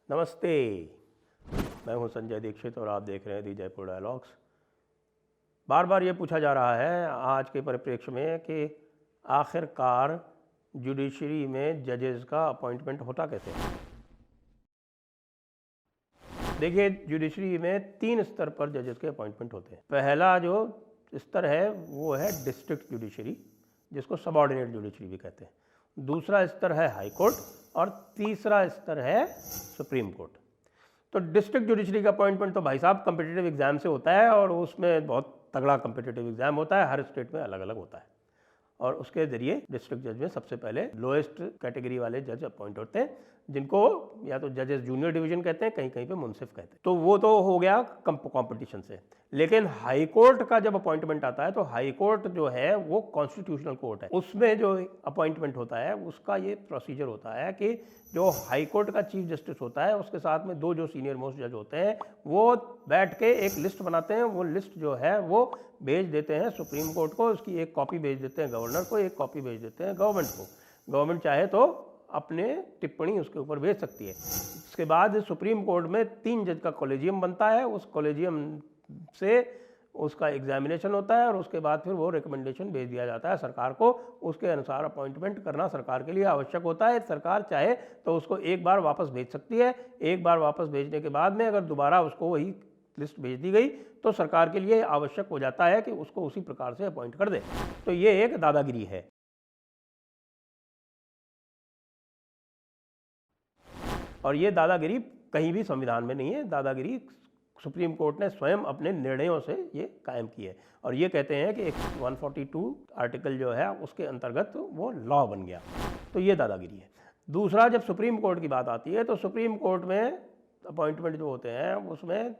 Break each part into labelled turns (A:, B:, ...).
A: नमस्ते, मैं हूं संजय दीक्षित और आप देख रहे हैं दी जयपुर डायलॉग्स। बार बार ये पूछा जा रहा है आज के परिप्रेक्ष्य में कि आखिरकार जुडिशरी में जजेस का अपॉइंटमेंट होता कैसे है। देखिए, जुडिशरी में 3 स्तर पर जजेस के अपॉइंटमेंट होते हैं। पहला जो स्तर है वो है डिस्ट्रिक्ट जुडिशरी, जिसको सबऑर्डिनेट जुडिशरी भी कहते हैं। दूसरा स्तर है हाई कोर्ट और तीसरा स्तर है सुप्रीम कोर्ट। तो डिस्ट्रिक्ट जुडिशरी का अपॉइंटमेंट तो भाई साहब कम्पिटिटिव एग्जाम से होता है और उसमें बहुत तगड़ा कम्पिटिटिव एग्जाम होता है, हर स्टेट में अलग अलग होता है। और उसके जरिए डिस्ट्रिक्ट जज में सबसे पहले लोएस्ट कैटेगरी वाले जज अपॉइंट होते हैं, जिनको या तो जजेस जूनियर डिवीजन कहते हैं, कहीं कहीं पे मुंसिफ कहते हैं। तो वो तो हो गया कंपटीशन से। लेकिन हाई कोर्ट का जब अपॉइंटमेंट आता है तो हाई कोर्ट जो है वो कॉन्स्टिट्यूशनल कोर्ट है। उसमें जो अपॉइंटमेंट होता है उसका ये प्रोसीजर होता है कि जो हाई कोर्ट का चीफ जस्टिस होता है उसके साथ में 2 जो सीनियर मोस्ट जज होते हैं वो बैठ के एक लिस्ट बनाते हैं। वो लिस्ट जो है वो भेज देते हैं सुप्रीम कोर्ट को, उसकी एक कॉपी भेज देते हैं गवर्नर को, एक कॉपी भेज देते हैं गवर्नमेंट को। गवर्नमेंट चाहे तो अपने टिप्पणी उसके ऊपर भेज सकती है। इसके बाद सुप्रीम कोर्ट में 3 जज का कॉलेजियम बनता है, उस कॉलेजियम से उसका एग्जामिनेशन होता है और उसके बाद फिर वो रिकमेंडेशन भेज दिया जाता है सरकार को। उसके अनुसार अपॉइंटमेंट करना सरकार के लिए आवश्यक होता है। सरकार चाहे तो उसको एक बार वापस भेज सकती है। एक बार वापस भेजने के बाद में अगर दोबारा उसको वही लिस्ट भेज दी गई तो सरकार के लिए आवश्यक हो जाता है कि उसको उसी प्रकार से अपॉइंट कर दे। तो ये एक दादागिरी है। और ये दादागिरी कहीं भी संविधान में नहीं है। दादागिरी सुप्रीम कोर्ट ने स्वयं अपने निर्णयों से ये कायम की है और ये कहते हैं कि 142 आर्टिकल जो है उसके अंतर्गत वो लॉ बन गया। तो ये दादागिरी है। दूसरा, जब सुप्रीम कोर्ट की बात आती है तो सुप्रीम कोर्ट में अपॉइंटमेंट जो होते हैं उसमें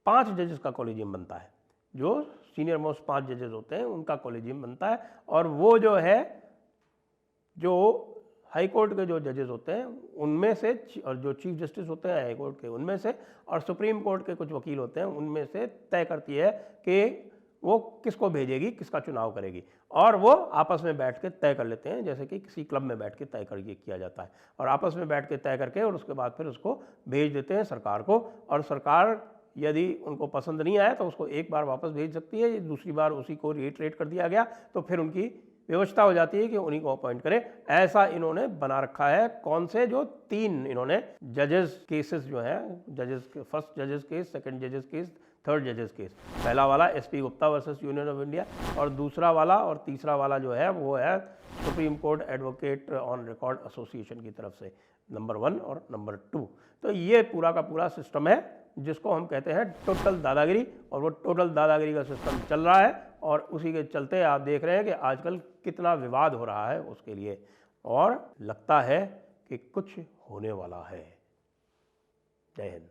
A: 5 जजेस का कॉलेजियम बनता है। जो सीनियर मोस्ट 5 जजेस होते हैं उनका कॉलेजियम बनता है और वो जो है जो हाई कोर्ट के जो जजेस होते हैं उनमें से और जो चीफ जस्टिस होते हैं हाई कोर्ट के उनमें से और सुप्रीम कोर्ट के कुछ वकील होते हैं उनमें से तय करती है कि वो किसको भेजेगी, किसका चुनाव करेगी। और वो आपस में बैठ के तय कर लेते हैं, जैसे कि किसी क्लब में बैठ के तय करके किया जाता है। और आपस में बैठ के तय करके और उसके बाद फिर उसको भेज देते हैं सरकार को। और सरकार यदि उनको पसंद नहीं आया तो उसको एक बार वापस भेज सकती है। दूसरी बार उसी को रिट्रेट कर दिया गया तो फिर उनकी व्यवस्था हो जाती है कि उन्हीं को अपॉइंट करें। ऐसा इन्होंने बना रखा है। कौन से? जो 3 इन्होंने जजेस केसेस जो हैं, जजेस के फर्स्ट जजेस केस, सेकंड जजेस केस, थर्ड जजेस केस। पहला वाला SP Gupta versus union of India और दूसरा वाला और तीसरा वाला जो है वो है supreme court advocate on record association की तरफ से, नंबर 1 और नंबर 2। तो ये पूरा का पूरा सिस्टम है जिसको हम कहते हैं टोटल दादागिरी। और वो टोटल दादागिरी का सिस्टम चल रहा है और उसी के चलते आप देख रहे हैं कि आजकल कितना विवाद हो रहा है उसके लिए। और लगता है कि कुछ होने वाला है। जय हिंद।